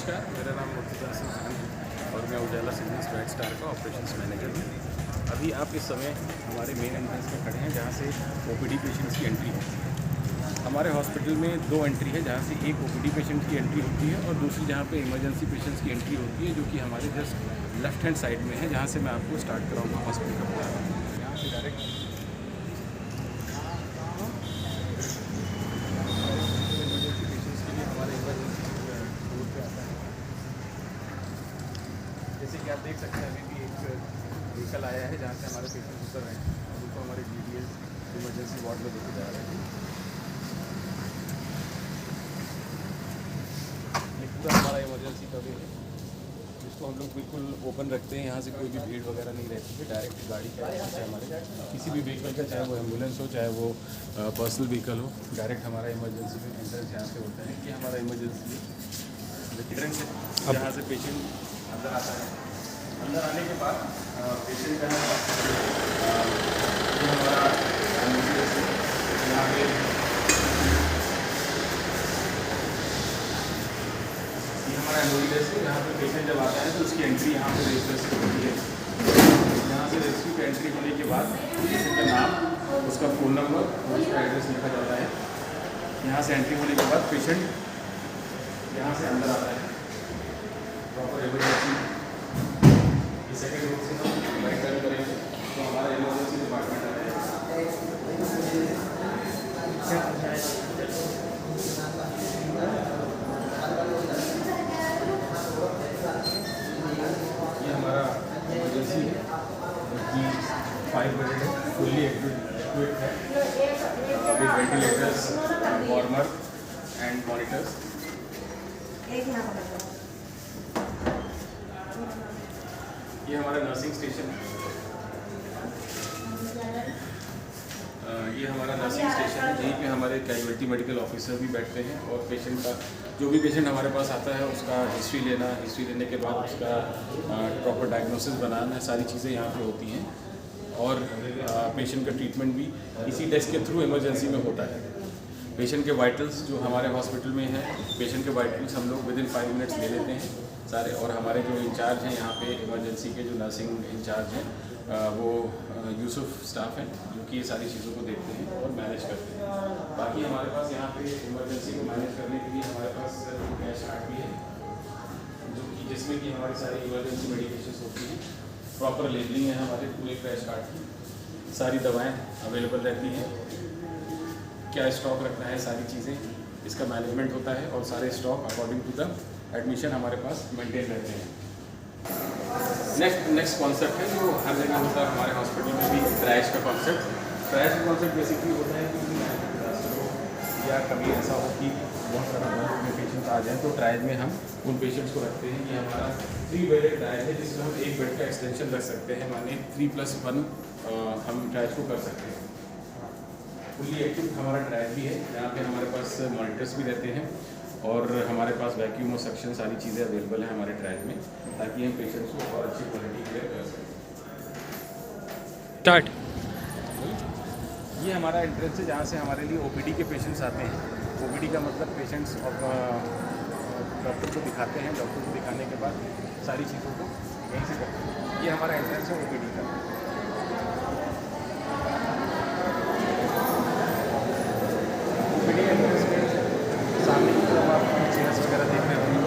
नमस्कार, मेरा नाम मुर्तज़ा हसन खान है और मैं उजाला सिग्नल्स ब्राइट स्टार का ऑपरेशंस मैनेजर हूँ। अभी आप इस समय हमारे मेन एंट्रेंस में खड़े हैं जहाँ से ओपीडी पेशेंट्स की एंट्री होती है। हमारे हॉस्पिटल में दो एंट्री है, जहाँ से एक ओपीडी पेशेंट की एंट्री होती है और दूसरी जहाँ पे इमरजेंसी पेशेंट्स की एंट्री होती है, जो कि हमारे जस्ट लेफ्ट हैंड साइड में है, जहाँ से मैं आपको स्टार्ट कराऊँगा हॉस्पिटल का बता रहा हूँ। यहाँ से डायरेक्ट जैसे कि आप देख सकते हैं, अभी भी एक व्हीकल आया है जहाँ से हमारे पेशेंट उतर रहे हैं और उनको हमारे DDS इमरजेंसी वार्ड में लेके जा रहे हैं। ये पूरा हमारा इमरजेंसी का वे है, जिसको हम लोग बिल्कुल ओपन रखते हैं। यहाँ से कोई भी भीड़ वगैरह नहीं रहती है। डायरेक्ट गाड़ी का एक्सेस है हमारे किसी भी व्हीकल का, चाहे वो एम्बुलेंस हो चाहे वो पर्सनल व्हीकल हो, डायरेक्ट हमारा इमरजेंसी में एंट्रेंस यहाँ से होता है। ये हमारा इमरजेंसी एंट्रेंस है, जहाँ से पेशेंट अंदर आता है। अंदर आने के बाद पेशेंट का ये हमारा यहाँ पे ये हमारा एम्बुलेंस है। यहाँ पे पेशेंट जब आता है तो उसकी एंट्री यहाँ पे रजिस्टर से होती है। यहाँ से रजिस्ट्री की एंट्री होने के बाद पेशेंट का नाम, उसका फ़ोन नंबर और उसका एड्रेस लिखा जाता है। यहाँ से एंट्री होने के बाद पेशेंट यहाँ से अंदर आता है प्रॉपर इमरजेंसी। ये सेकेंड रूम से हम राइट टर्न करेंगे तो हमारा इमरजेंसी डिपार्टमेंट आता है। ये हमारा इमरजेंसी है, कि 5 बेडेड है, फुल्ली इक्विप्ड है with ventilators, warmer and monitors. ये हमारा नर्सिंग स्टेशन है। ये हमारा नर्सिंग स्टेशन है, यहीं पे हमारे कैजुअल्टी मेडिकल ऑफिसर भी बैठते हैं और पेशेंट का जो भी पेशेंट हमारे पास आता है उसका हिस्ट्री लेने के बाद उसका प्रॉपर डायग्नोसिस बनाना, सारी चीज़ें यहाँ पे होती हैं। और पेशेंट का ट्रीटमेंट भी इसी डेस्क के थ्रू इमरजेंसी में होता है। पेशेंट के वाइटल्स जो हमारे हॉस्पिटल में है, पेशेंट के वाइटल्स हम लोग विदिन 5 मिनट्स ले लेते हैं सारे। और हमारे जो इंचार्ज हैं यहाँ पे इमरजेंसी के, जो नर्सिंग इंचार्ज हैं, वो यूसुफ स्टाफ हैं, जो कि ये सारी चीज़ों को देखते हैं और मैनेज करते हैं। बाकी हमारे पास यहाँ पे इमरजेंसी को मैनेज करने के लिए हमारे पास कैश कार्ड भी है, जो कि जिसमें कि हमारी सारी इमरजेंसी मेडिकेशंस होती हैं। प्रॉपर लेबलिंग है हमारे पूरे कैश कार्ड की, सारी दवाएँ अवेलेबल रहती हैं, क्या स्टॉक रखना है, सारी चीज़ें इसका मैनेजमेंट होता है और सारे stock according to the admission हमारे पास मेंटेन रहते हैं। नेक्स्ट कॉन्सेप्ट है जो हर जगह होता है हमारे हॉस्पिटल में भी, ट्रायज का कॉन्सेप्ट। ट्रायज का कॉन्सेप्ट बेसिकली होता है कि या कभी ऐसा हो कि बहुत सारा बल्क में पेशेंट्स आ जाएँ तो ट्रायज में हम उन पेशेंट्स को रखते हैं। ये हमारा 3 बेडेड ट्रायज है, जिसमें हम 1 बेड का एक्सटेंशन रख सकते हैं, माने 3+1 हम ट्रायज को कर सकते हैं। फुल्ली एक्टिव हमारा ट्रायल भी है, यहाँ पे हमारे पास मॉनिटर्स भी रहते हैं और हमारे पास वैक्यूम और सक्शन सारी चीज़ें अवेलेबल हैं हमारे ट्रायल में, ताकि हम पेशेंट्स को और अच्छी क्वालिटी केयर कर सकें। स्टार्ट। ये हमारा एंट्रेंस है जहाँ से हमारे लिए OPD के पेशेंट्स आते हैं। OPD का मतलब पेशेंट्स डॉक्टर को दिखाते हैं, डॉक्टर को दिखाने के बाद सारी चीज़ों को यहीं से करते हैं। ये हमारा एंट्रेंस है OPD का। सामने की तरफ आप चेयर्स वगैरह देख रहे होंगे,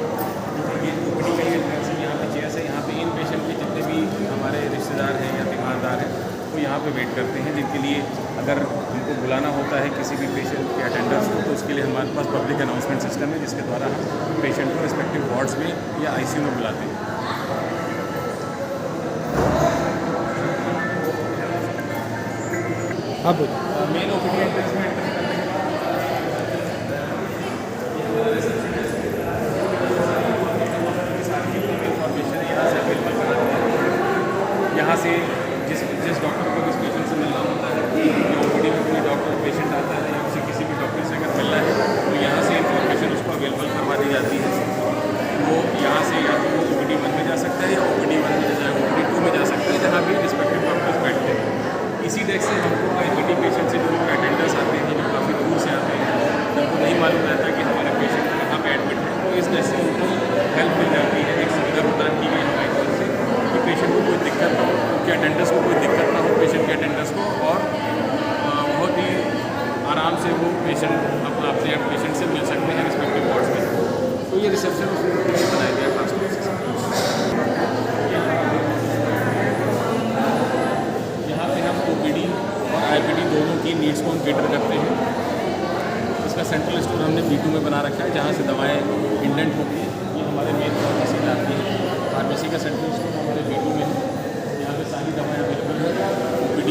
ये OPD का एंट्रेंस है। यहाँ पे चेयर्स है, यहाँ पे इन पेशेंट के जितने भी हमारे रिश्तेदार हैं या तीमारदार हैं वो यहाँ पे वेट करते हैं, जिनके लिए अगर उनको बुलाना होता है किसी भी पेशेंट के अटेंडर्स को, तो उसके लिए हमारे पास पब्लिक अनाउंसमेंट सिस्टम है, जिसके द्वारा हम पेशेंट को रिस्पेक्टिव वार्ड्स में या ICU में बुलाते हैं। अब मेन OPD एंट्रेंस में एंट्रेंस करने के बाद सारी इंफॉर्मेशन यहाँ से अवेलेबल कराते हैं। यहाँ से जिस डॉक्टर को किस पेशेंट से मिलना होता है, OPD में कोई डॉक्टर पेशेंट आता है या किसी भी डॉक्टर से अगर मिलना है तो यहाँ से इंफॉर्मेशन उसको अवेलेबल करवा दी जाती है। वो यहाँ से या तो OPD 1 में जा सकता है या OPD 1 में या OPD 2 में जा सकता है, जहाँ भी रिस्पेक्टिव डॉक्टर्स बैठते हैं। इसी डेस्क से हमको IPD पेशेंट से जो अटेंडर्स आते हैं, जो काफ़ी दूर से आते हैं, उनको नहीं मालूम रहता कि हमारे पेशेंट कहाँ पे एडमिट है, तो इस डेस्क से उनको हेल्प अटेंडर्स को कोई दिक्कत ना हो, पेशेंट के अटेंडर्स को, और बहुत ही आराम से वो पेशेंट अपने पेशेंट से मिल सकते हैं रिस्पेक्टिव वार्ड्स में। तो ये रिसेप्शन उसके लिए बनाया गया खास तौर से। यहाँ पे हम OPD और IPD दोनों की नीड्स को हम कैटर करते हैं। इसका सेंट्रल स्टोर हमने B2 में बना रखा है, जहाँ से दवाएँ इंडेंट होती हैं। ये हमारे मेन फार्मेसी में आती है। फार्मेसी का सेंट्रल स्टोर हमारे B2 में है। यहाँ पे सारी दवाएँ अवेलेबल हैं। OPD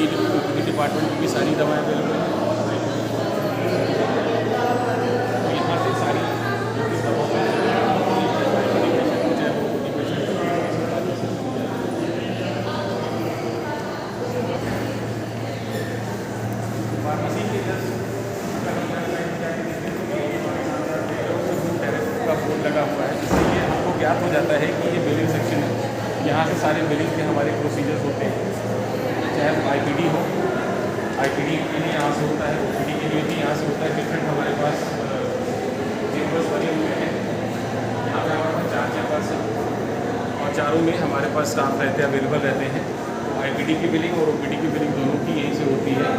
डिपार्टमेंट की भी सारी दवाएँ अवेलेबल हैं। तो यहाँ से सारी फार्मेसी के का बोर्ड लगा हुआ है, जिससे ये आपको ज्ञात हो जाता है कि ये बिलिंग सेक्शन है। यहाँ से सारे बिलिंग के हमारे प्रोसीजर्स होते हैं, चाहे IPD हो, IPD के लिए यहाँ से होता है, OPD के लिए भी यहाँ से होता है। डिफरेंट हमारे पास चेम्बर्स बने हुए हैं। यहाँ पर हमारे पास 4 चेम्बर्स हैं और चारों में हमारे पास स्टाफ रहते हैं, अवेलेबल रहते हैं। IPD की बिलिंग और OPD की बिलिंग दोनों की यहीं से होती है।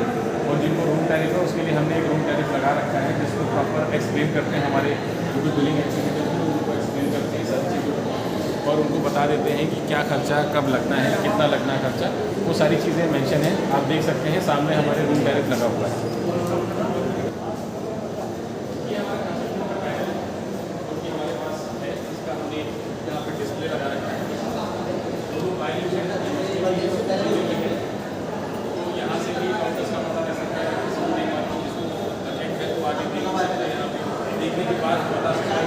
और जिनको रूम टैरिफ है उसके लिए हमने एक रूम टैरिफ लगा रखा है, जिसको प्रॉपर एक्सप्लेन करते हैं। हमारे जो भी बिलिंग एक्टिविटी है उनको एक्सप्लेन करते हैं सारी चीज़ों को, और उनको बता देते हैं कि क्या खर्चा कब लगना है, कितना लगना है खर्चा, वो सारी चीज़ें मेंशन हैं। आप देख सकते हैं सामने हमारे रूम टैरिफ लगा हुआ है। ये हमारे पास है, इसका हमने यहाँ पर डिस्प्ले लगा रखा है। यहाँ से भी डॉक्टर्स का पता लग सकता है, देखने के बाद बता सकता है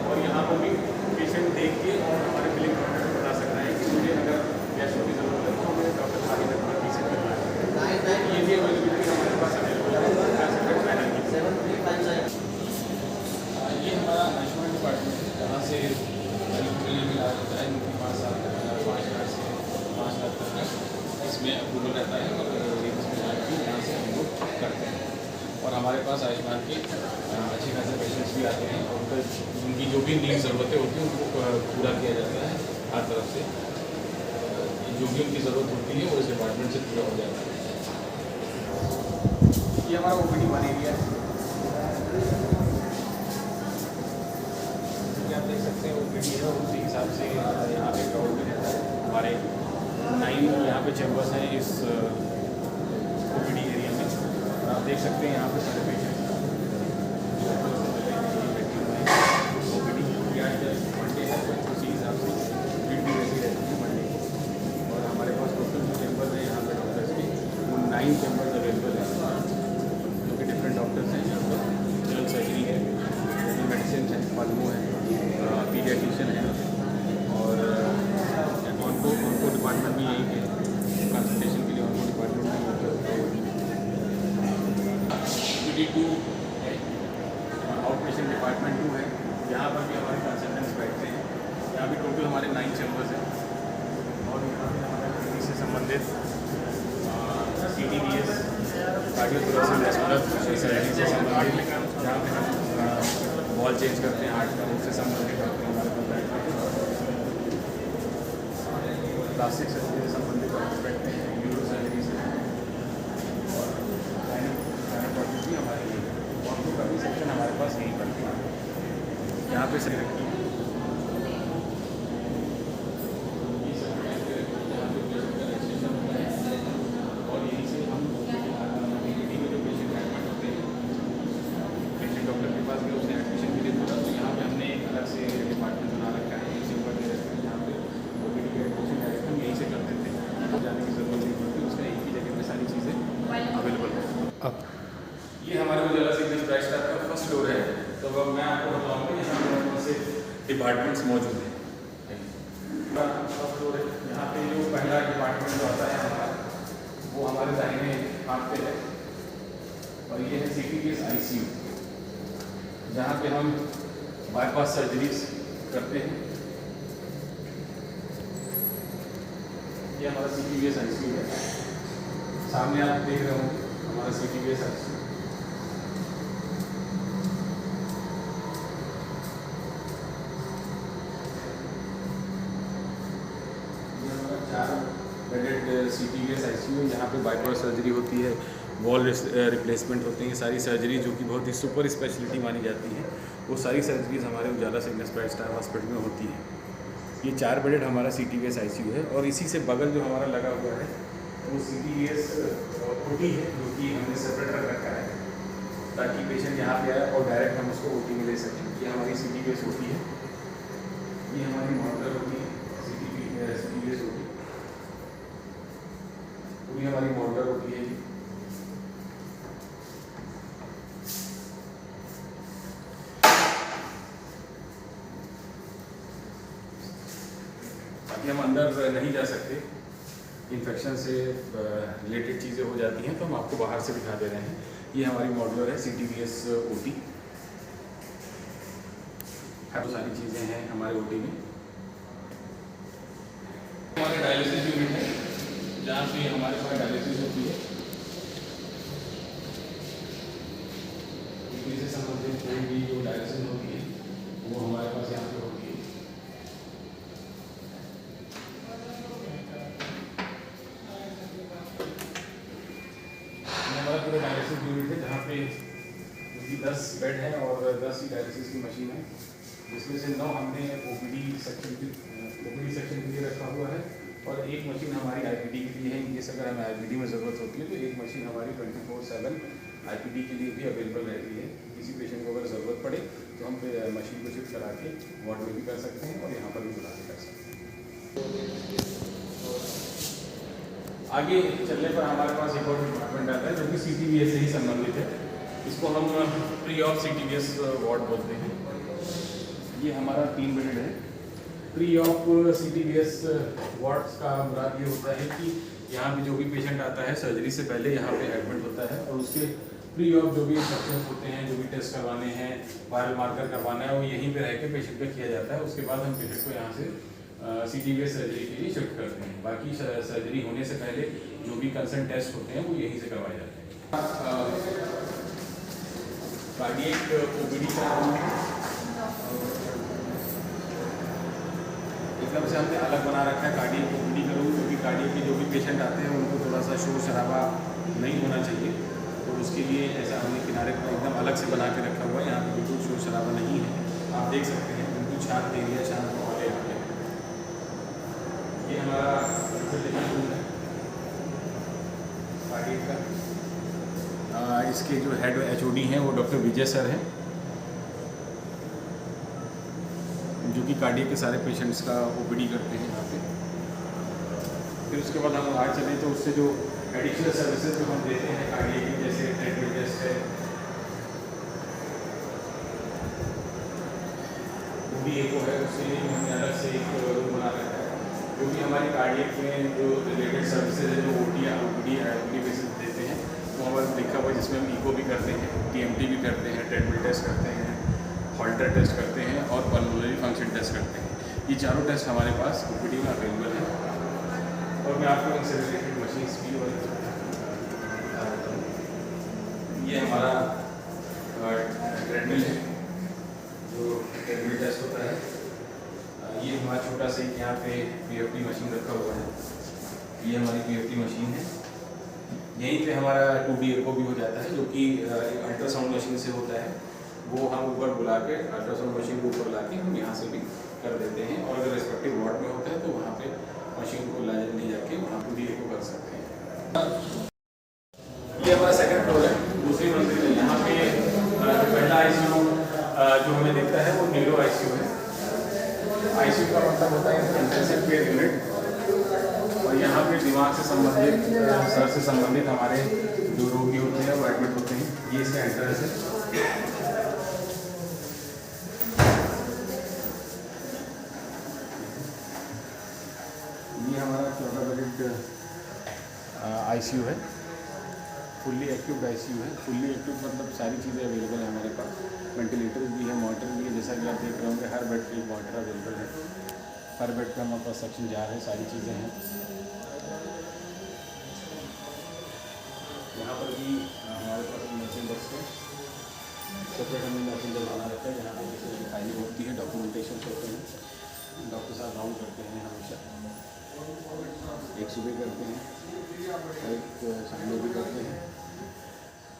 और यहाँ पर भी पेशेंट देख के और हमारे बिलिंग बता सकता है कि मुझे अगर गैस्ट्रो की जरूरत है तो हमें डॉक्टर खाली रखना पीछे करना है। ये भी अवेलेबिलिटी हमारे पास अवेलेबल है। ये हमारा आयुष्मान डिपार्टमेंट है, जहाँ से मिला जाता है। इनकी 5 लाख से 5 लाख तक का इसमें अप्रूवल रहता है और यहाँ से हम लोग करते हैं। और हमारे पास आयुष्मान के अच्छे खासे पेशेंट्स भी आते हैं और उनकी जो भी नीड ज़रूरतें होती हैं उनको पूरा किया जाता है हर तरफ से। जो भी उनकी ज़रूरत होती है वो इस डिपार्टमेंट से पूरा हो जाता है। ये हमारा OPD 1 एरिया है। आप देख सकते हैं OPD है, उसी हिसाब से यहाँ पे क्राउड भी रहता है। हमारे 9 यहाँ पे चैम्बर्स हैं इस OPD एरिया में। और आप देख सकते हैं यहाँ पे सारे पेशेंट OPD मंडे है, उसी हिसाब से भीड़ भी वैसी रहती है मंडे। और हमारे पास टोटल जो चैम्बर्स हैं यहाँ पे डॉक्टर्स के, वो 9 चैम्बर्स अवेलेबल हैं, जो कि डिफरेंट डॉक्टर्स हैं। यहाँ पर जनरल सर्जरी है, मेडिसिन है, पल्मो है, पीडियाट्रिशियन है और ऑनको डिपार्टमेंट भी यही है। कंसल्टेशन के लिए ऑनको डिपार्टमेंट भी OPD 2 है, आउट पेशेंट डिपार्टमेंट 2 है। यहाँ पर भी हमारे कंसल्टेंट्स बैठते हैं। यहाँ भी टोटल हमारे 9 चैम्बर्स हैं। और यहाँ पर हमारे किडनी से संबंधित CTDS कार्डियोथोरेसिक सर्जरी से संबंधित, जहाँ पे हम वॉल चेंज करते हैं, हार्ट का उससे संबंधित डॉक्टर हमारे पास बैठते हैं। प्लास्टिक सर्जरी से संबंधित डॉक्टर बैठते हैं, न्यूरो सर्जरी से, और गायनेकोलॉजी भी हमारे लिए ऑर्थो का भी सेक्शन हमारे पास यहीं पर है। यहाँ पे सही रखी और यहीं से हम OPD में जो पेशेंट एडमिट होते हैं, पेशेंट डॉक्टर के पास भी उसने एडमिशन के लिए बोला, तो यहाँ पे हमने एक अलग से डिपार्टमेंट बना रखा है। इसी पर यहाँ पे OPD के एडमिशन डायरेक्ट हम यहीं से कर देते हैं, तो जाने की जरूरत नहीं पड़ती। उसका एक ही जगह में सारी चीज़ें अवेलेबल है। अब ये हमारे उजाला सिग्नेचर प्राइस स्टाफ का फर्स्ट फ्लोर है। तो अब मैं आपको बताऊँगा यहाँ पर कौन से डिपार्टमेंट्स मौजूद हैं। फर्स्ट फ्लोर है, यहाँ पे जो पहला डिपार्टमेंट जो आता है हमारा, वो हमारे दाहिने हाथ पे है और ये है CTDS ICU, जहाँ पे हम बाईपास सर्जरीज करते हैं। ये हमारा CTDS ICU है, सामने आप देख रहे हो हमारा CTDS ICU। CTVS ICU है। यहाँ पे बाईपास सर्जरी होती है, वॉल रिप्लेसमेंट होते हैं, सारी सर्जरी जो कि बहुत ही सुपर स्पेशलिटी मानी जाती है, वो सारी सर्जरीज हमारे उजाला सिग्नेस प्राइवेट स्टार हॉस्पिटल में होती है। ये 4 बेडेड हमारा CTVS ICU है और इसी से बगल जो हमारा लगा हुआ है वो CTVS OT है, जो कि हमने सेपरेट रख रखा है ताकि पेशेंट यहाँ पे आए और डायरेक्ट हम उसको OT में ले सकें। ये हमारी CTVS OT है, ये हमारी मॉडलर OT है, CTVS OT पूरी हमारी मॉडलर OT है। अभी हम अंदर नहीं जा सकते, इन्फेक्शन से रिलेटेड चीज़ें हो जाती हैं, तो हम आपको बाहर से दिखा दे रहे हैं। ये हमारी मॉडलर है CTVS OT। तो सारी चीज़ें हैं हमारे OT में। हमारे डायलिसिस यूनिट है जहाँ पे हमारे पास डायलिसिस होती है, किडनी से संबंधित कोई भी जो डायलिसिस होती है वो हमारे पास यहाँ पे होती है। हमारा पूरा डायलिसिस यूनिट है जहाँ पे 10 बेड है और 10 ही डायलिसिस की मशीन है, जिसमें से 9 हमने OPD सेक्शन के लिए रखा हुआ है और एक मशीन हमारी IPD के लिए है। इनकेस अगर हमें IPD में ज़रूरत होती है तो एक मशीन हमारी 24/7 IPD के लिए भी अवेलेबल रहती है। किसी पेशेंट को अगर ज़रूरत पड़े तो हम मशीन को शिफ्ट करा के वार्ड में भी कर सकते हैं और यहाँ पर भी बुला के कर सकते हैं। आगे चलने पर हमारे पास एक और डिपार्टमेंट आता है जो कि CTVS से ही संबंधित है। इसको हम प्री ऑफ CTVS वार्ड बोलते हैं। ये हमारा 3 बेडेड है। प्री ऑफ CTVS वार्ड्स का मुराद ये होता है कि यहाँ पे जो भी पेशेंट आता है सर्जरी से पहले यहाँ पे एडमिट होता है और उसके प्री ऑफ जो भी इंस्ट्रक्शंस होते हैं, जो भी टेस्ट करवाने हैं, वायरल मार्कर करवाना है, वो यहीं पे रह के पेशेंट का किया जाता है। उसके बाद हम पेशेंट को यहाँ से CTVS सर्जरी के लिए शिफ्ट करते हैं। बाकी सर्जरी होने से पहले जो भी कंसर्न टेस्ट होते हैं वो यहीं से करवाए जाते हैं। कार्डियक OPD का एकदम से हमने अलग बना रखा है कार्डियक OPD का रूम, क्योंकि कार्डियक के जो भी पेशेंट आते हैं उनको थोड़ा सा शोर शराबा नहीं होना चाहिए, तो उसके लिए ऐसा हमने किनारे पर एकदम अलग से बना के रखा हुआ है। यहाँ पर बिल्कुल शोर शराबा नहीं है, आप देख सकते हैं बिल्कुल शांत एरिया, शांत माहौल है यहाँ पे। ये हमारा रूम है कार्डियक का। इसके जो हेड HOD हैं वो डॉक्टर विजय सर हैं, जो कि कार्डियक के सारे पेशेंट्स का OPD करते हैं यहाँ पे। फिर उसके बाद हम आगे चलें तो उससे जो एडिशनल सर्विसेज जो हम देते हैं कार्डियक की, जैसे ट्रीटमेंट टेस्ट है, वो भी एक है, उसके लिए हमने अलग से एक रूम बना रखा है, जो कि हमारी कार्डियक में जो रिलेटेड सर्विसेज है, जो OPD बेसिस देते हैं, वो हमारे लिखा हुआ है, जिसमें हम इको भी करते हैं, TMT भी करते हैं, ट्रेडमिल टेस्ट करते हैं, हॉल्टर टेस्ट करते हैं और पल्मोनरी फंक्शन टेस्ट करते हैं। ये चारों टेस्ट हमारे पास OPD में अवेलेबल है। और मैं आपको इनसे रिलेटेड मशीन्स भी और ये हमारा ट्रेडमिल है, जो ट्रेडमिल टेस्ट होता है। ये हमारा छोटा सा यहाँ पे PFT मशीन रखा हुआ है, ये हमारी PFT मशीन है। यहीं पे हमारा 2D एको भी हो जाता है, जो कि अल्ट्रासाउंड मशीन से होता है, वो हम ऊपर बुला के अल्ट्रासाउंड मशीन को ऊपर ला के हम यहाँ से भी कर देते हैं, और अगर रेस्पेक्टिव वार्ड में होता है तो वहाँ पे मशीन को ले जाके वहाँ 2D एको कर सकते हैं। ये हमारा सेकंड फ्लोर है, दूसरी मंजिल है। यहाँ पे पहला ICU जो हमें दिखता है वो न्यूरो ICU है। ICU का मतलब होता है इंटेंसिव केयर यूनिट, और यहाँ पे दिमाग से संबंधित, सर से संबंधित हमारे जो रोगी होते हैं वो एडमिट होते हैं। ये इसका एंट्रेंस है। ये हमारा 14 बेडेड ICU है, फुल्ली एक्टिव्ड ICU है। फुल्ली एक्टिव मतलब सारी चीज़ें अवेलेबल है हमारे पास, वेंटिलेटर भी है, मॉनिटर भी है। जैसा कि आप देख रहे होंगे हर बेड पे मॉनिटर अवेलेबल है, हर बेड पे हमारे पास सक्शन जार है, सारी चीज़ें हैं। यहाँ पर भी हमारे पास नर्सिंग डेस्क है, सेपरेट हमने नर्सिंग डेस्क बना रखा है, जहाँ पर जैसे फाइलिंग होती है, डॉक्यूमेंटेशन होते हैं, डॉक्टर साहब राउंड करते हैं हमेशा, एक सुबह करते हैं, शामिल भी करते हैं।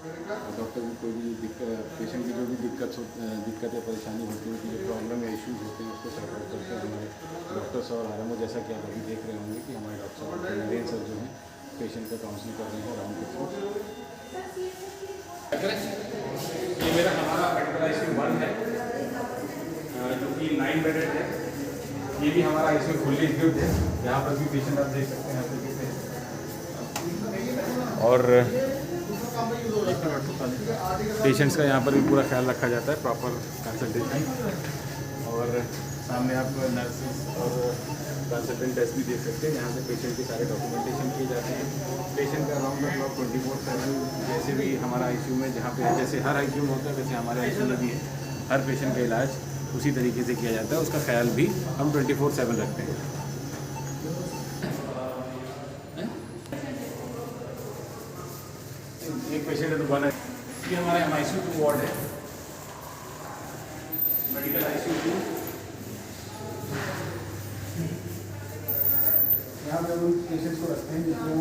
डॉक्टर की कोई भी दिक्कत, पेशेंट की जो भी दिक्कत या परेशानी होती है, जो प्रॉब्लम या इश्यूज होते हैं उसको सॉर्ट आउट करते हैं हमारे डॉक्टर्स और आरामो। जैसा कि आप अभी देख रहे होंगे कि हमारे डॉक्टर नरेंद्र सर जो हैं पेशेंट का काउंसलिंग कर रहे हैं राउंड के थ्रू। ये मेरा हमारा मेडिकल ICU 1 है जो कि 9 बेडेड है। ये भी हमारा ICU फुल्ली इक्विप्ड है। यहाँ पर भी पेशेंट आप देख सकते हैं, आप देख सकते हैं। और पेशेंट्स का यहाँ पर भी पूरा ख्याल रखा जाता है, प्रॉपर कंसल्टेशन। और सामने आप नर्सेस और कंसल्टेंट डेस्क भी देख सकते हैं। यहाँ से पेशेंट के सारे डॉक्यूमेंटेशन किए जाते हैं। पेशेंट का राउंड द क्लॉक 24/7 जैसे भी हमारा ICU में जहाँ पे जैसे हर ICU में होता है वैसे हमारे ICU में भी है। हर पेशेंट का इलाज उसी तरीके से किया जाता है, उसका ख्याल भी हम 24/7 रखते हैं। एक पेशेंट है तो 1 है। ये हमारा ICU 2 वार्ड है, मेडिकल ICU 2। यहाँ पे हम पेशेंट्स को रखते हैं जिनको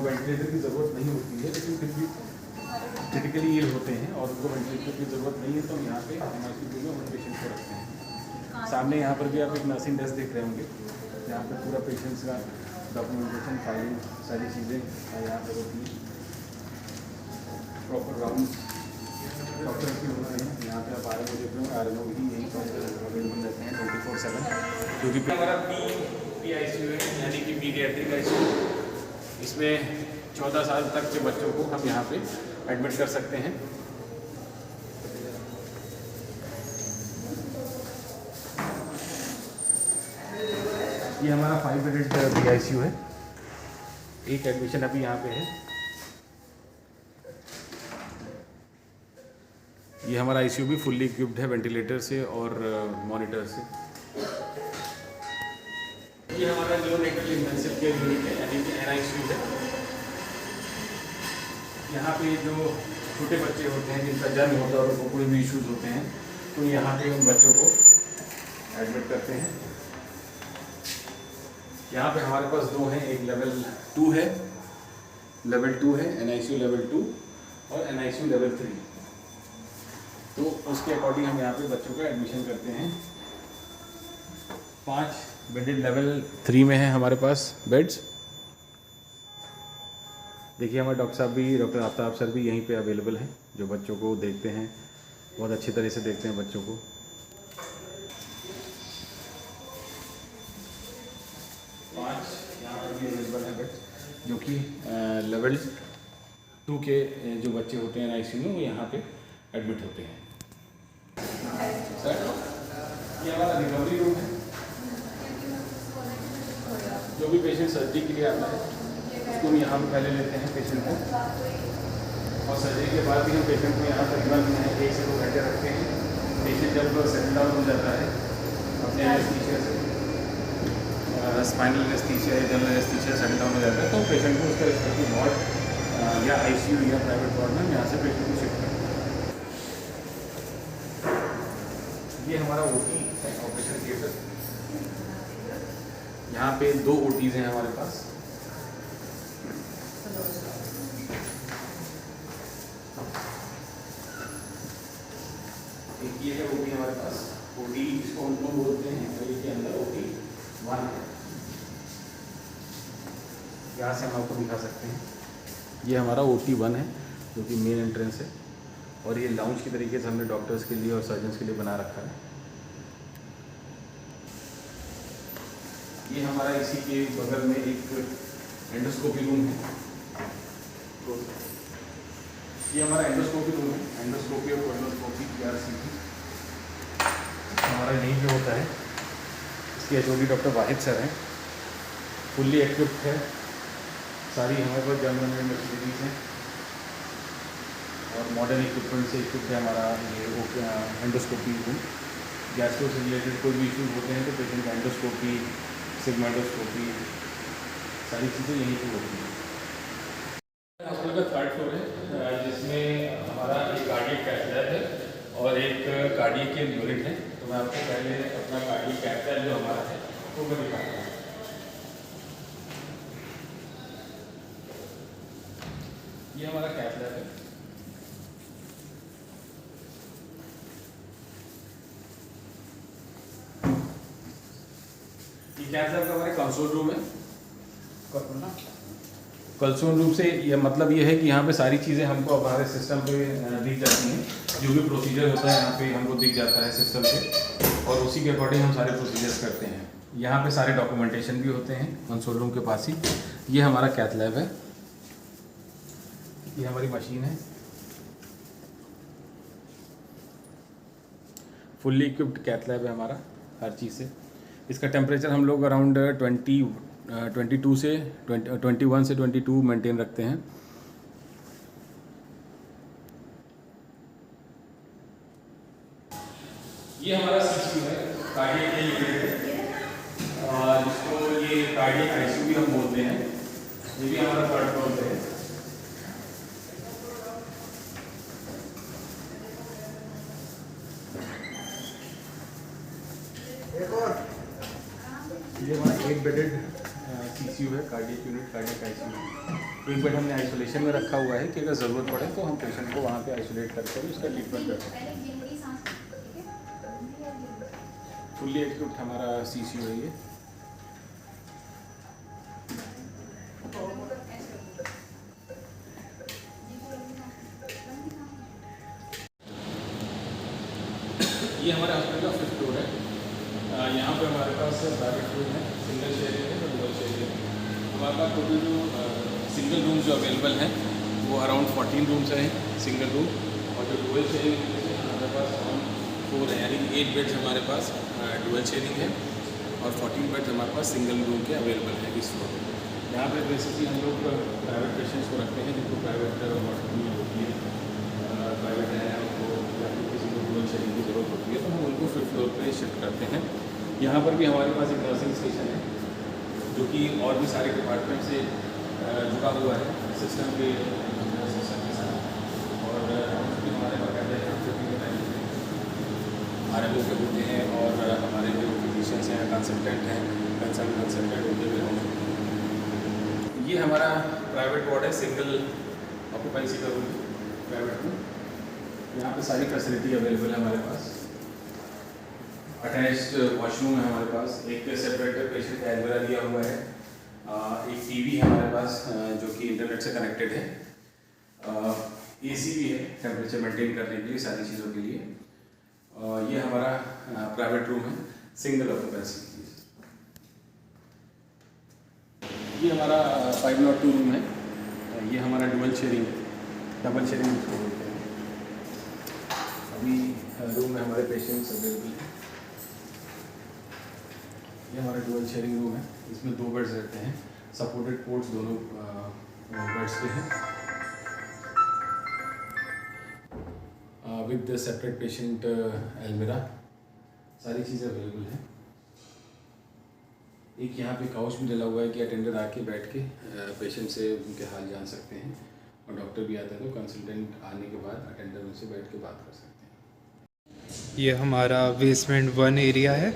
वेंटिलेटर की ज़रूरत नहीं होती है, लेकिन फिर भी क्रिटिकली इल होते हैं और उनको वेंटिलेटर की ज़रूरत नहीं है, तो यहाँ पे ICU 2 में उन पेशेंट्स को रखते हैं। सामने यहाँ पर भी आप एक नर्सिंग डेस्क देख रहे होंगे, यहाँ पर पूरा पेशेंट्स का डॉक्यूमेंटेशन, फाइलिंग, सारी चीज़ें यहाँ पर होती हैं। प्रॉपर राउंड डॉक्टर की होते हैं। यहाँ पे आप RMO देख रहे हो, RMO भी यहीं पर अवेलेबल रहते हैं 24/7। क्योंकि हमारा PICU है, यानी कि पीडियाट्रिक ICU। इसमें 14 साल तक के बच्चों को हम यहाँ पे एडमिट कर सकते हैं। ये हमारा 5 बेडेड PICU है। एक एडमिशन अभी यहाँ पे है। ये हमारा ICU भी फुल्ली इक्विप्ड है वेंटिलेटर से और मॉनिटर से। ये हमारा नियोनेटल इंटेंसिव केयर यूनिट है, यानी कि NICU है। यहाँ पे जो छोटे बच्चे होते हैं जिनका जन्म होता है और उनको कोई भी इश्यूज होते हैं, तो यहाँ पे उन बच्चों को एडमिट करते हैं। यहाँ पे हमारे पास 2 हैं, एक लेवल 2 है, NICU लेवल 2 और NICU लेवल 3। तो उसके अकॉर्डिंग हम यहाँ पे बच्चों को एडमिशन करते हैं। 5 बेडेड लेवल 3 में है हमारे पास बेड्स। देखिए हमारे डॉक्टर साहब भी, डॉक्टर आफ्ताब सर भी यहीं पे अवेलेबल हैं, जो बच्चों को देखते हैं, बहुत अच्छी तरह से देखते हैं बच्चों को। 5 यहाँ पर भी अवेलेबल हैं बेड्स, जो कि लेवल 2 के जो बच्चे होते हैं ICU में, वो यहाँ पे एडमिट होते हैं। सर ये हमारा रिकवरी रूम है। जो भी पेशेंट सर्जरी के लिए आता है उसको हम यहाँ पे पहले लेते हैं पेशेंट को, और सर्जरी के बाद भी हम पेशेंट को यहाँ तकरीबन 1 से 2 घंटे रखते हैं। पेशेंट जब सेटल डाउन हो जाता है अपने एनेस्थीसिया से, स्पाइनल एनेस्थीसिया या जनरल एनेस्थीसिया सेटल डाउन हो जाता है, तो पेशेंट को उसका रिस्पेक्टिव वार्ड या ICU या प्राइवेट वार्ड में यहाँ से पेशेंट को शिफ्ट करते हैं। ये हमारा OT है, ऑपरेशन थिएटर। यहाँ पे 2 OTs हैं हमारे पास। एक ये है OT हमारे पास, OT इसको हम लोग बोलते हैं, और ये के अंदर OT 1 है। यहाँ से हम आपको दिखा सकते हैं, ये हमारा OT 1 है जो कि मेन एंट्रेंस है, और ये लाउंज की तरीके से हमने डॉक्टर्स के लिए और सर्जन्स के लिए बना रखा है। ये हमारा इसी के बगल में एक एंडोस्कोपी रूम है। ये हमारा एंडोस्कोपी रूम है, एंडोस्कोपी और कोलोनोस्कोपी ERCP हमारा यहीं पे होता है। इसके HOD डॉक्टर वाहिद सर हैं, फुल्ली इक्विप्ड है। सारी हमारे पास जर्मन में मशीनरीज हैं और मॉडर्न इक्विपमेंट से इक्विप्ड है हमारा ये एंडोस्कोपी रूम। गैस्ट्रो से रिलेटेड कोई भी इश्यूज होते हैं तो पेशेंट का एंडोस्कोपी, सिग्मेंडोस्कोपी, सारी चीज़ें यहीं पर होती हैं। हॉस्पिटल का 3rd फ्लोर है, जिसमें हमारा एक कार्डियक कैथ लैब है और एक कार्डियक यूनिट है। तो मैं आपको पहले अपना कार्डियक कैथ लैब जो हमारा है वो मैं दिखाता हूँ। ये हमारा कैथ लैब है। ये कैथ लैब का हमारे कंसोल रूम है। कंसोल रूम से ये मतलब ये है कि यहाँ पे सारी चीज़ें हमको हमारे सिस्टम पे दिख जाती हैं। जो भी प्रोसीजर होता है यहाँ पे हमको दिख जाता है सिस्टम पे, और उसी के अकॉर्डिंग हम सारे प्रोसीजर्स करते हैं। यहाँ पे सारे डॉक्यूमेंटेशन भी होते हैं कंसोल रूम के पास ही। ये हमारा कैथ लैब है, ये हमारी मशीन है, फुल्ली इक्विप्ड कैथ लैब है हमारा हर चीज़ से। इसका टेम्परेचर हम लोग अराउंड 21 से 22 मेंटेन रखते हैं। ये हमारा सीसीयू है, कार्डियक यूनिट है, जिसको ये कार्डियक आईसीयू भी हम बोलते हैं। ये भी हमारा थर्ड फ्लोर पे है। ये हमारा 8 बेडेड सीसीयू है, कार्डियक यूनिट, कार्डियक आईसीयू। एक बेड हमने आइसोलेशन में रखा हुआ है कि अगर ज़रूरत पड़े तो हम पेशेंट को वहाँ पे आइसोलेट करके उसका ट्रीटमेंट कर सकते हैं। फुल्ली इक्विप्ड हमारा सीसीयू है ये। ये हमारे हॉस्पिटल का 5th फ्लोर है। यहाँ पे हमारे पास प्राइवेट रूम है, सिंगल शेयरिंग है और डबल शेयरिंग है। हमारे पास टोटल जो सिंगल रूम जो अवेलेबल हैं वो अराउंड 14 रूम्स हैं सिंगल रूम, और जो डुअल शेयरिंग है हमारे पास अराउंड 4 है, यानी 8 बेड्स हमारे पास डुअल शेयरिंग है और 14 बेड्स हमारे पास सिंगल रूम के अवेलेबल हैं इस फ्लोर पर। यहाँ पर बेसिकली हम लोग प्राइवेट पेशेंट्स को रखते हैं जिनको प्राइवेट वार्ड होती है, प्राइवेट है, उनको या फिर किसी को डुअल शेयरिंग की ज़रूरत होती है तो हम उनको 5th फ्लोर पर शिफ्ट करते हैं। यहाँ पर भी हमारे पास एक नर्सिंग स्टेशन है जो कि और भी सारे डिपार्टमेंट से जुड़ा हुआ है सिस्टम के साथ, और भी हमारे बाकायदा यहाँ पे RMO के होते हैं और हमारे जो फिजिशियंस हैं, कंसल्टेंट हैं, कंसल्टेंट उनके भी होंगे। ये हमारा प्राइवेट वार्ड है, सिंगल ऑक्यूपेंसी का रूम प्राइवेट में। यहाँ पे सारी फैसिलिटी अवेलेबल है हमारे पास। अटैच्ड वॉशरूम है हमारे पास, एक सेपरेट पेशेंट का एलवेरा दिया हुआ है, एक टीवी है हमारे पास जो कि इंटरनेट से कनेक्टेड है, AC भी है टेम्परेचर मेंटेन करने के लिए, सारी चीज़ों के लिए। ये हमारा प्राइवेट रूम है, सिंगल ऑक्यूपेंसी। ये हमारा 502 रूम है, ये हमारा डबल शेयरिंग उसको बोलते हैं। अभी रूम में हमारे पेशेंट्स अवेलेबल हैं। ये हमारा डुअल शेयरिंग रूम है, इसमें 2 बेड्स रहते हैं, सपोर्टेड पोर्ट्स दोनों बेड्स पे हैं, विद सेपरेट पेशेंट एलमिरा, सारी चीज़ें अवेलेबल हैं। एक यहाँ पे काउच भी डला हुआ है कि अटेंडर आके बैठ के पेशेंट से उनके हाल जान सकते हैं, और डॉक्टर भी आता है तो कंसल्टेंट आने के बाद अटेंडर उनसे बैठ के बात कर सकते हैं। ये हमारा बेसमेंट 1 एरिया है।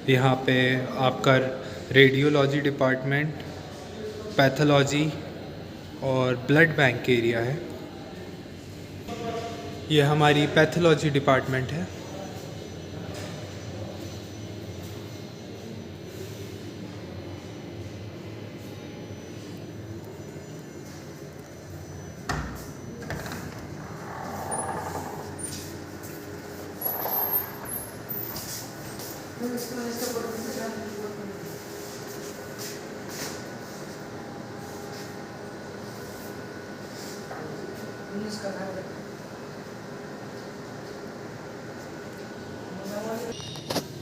यहाँ पे आपका रेडियोलॉजी डिपार्टमेंट, पैथोलॉजी और ब्लड बैंक एरिया है। ये हमारी पैथोलॉजी डिपार्टमेंट है।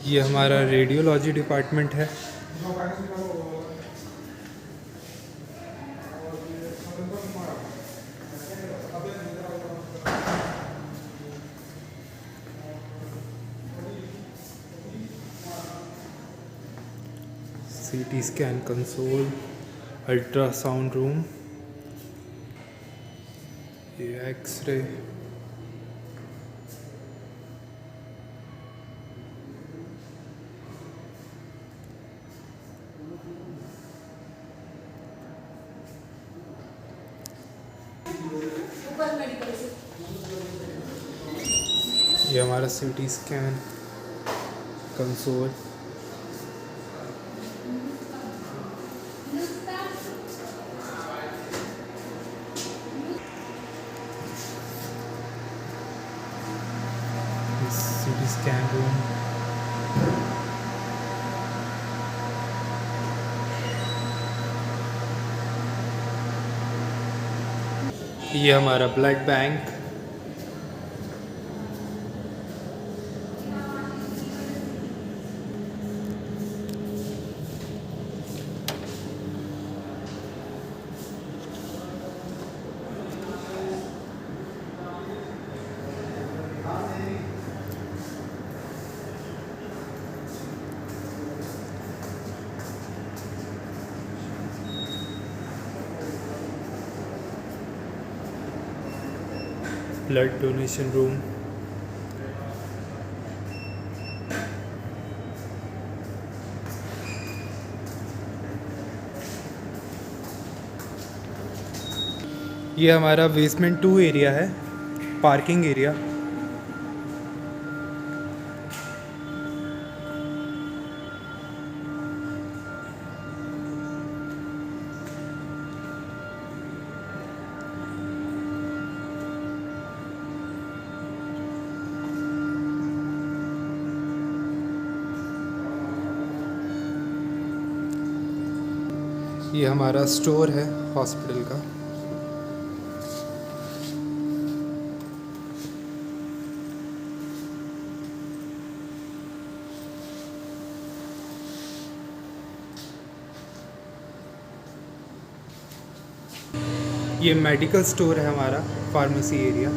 ये हमारा रेडियोलॉजी डिपार्टमेंट है। CT scan console, ultrasound room, ये एक्सरे, ये हमारा CT scan console. CT scan room. ये हमारा blood bank. Blood donation room. ये हमारा बेसमेंट 2 एरिया है, पार्किंग एरिया। ये हमारा स्टोर है हॉस्पिटल का। ये मेडिकल स्टोर है हमारा, फार्मेसी एरिया।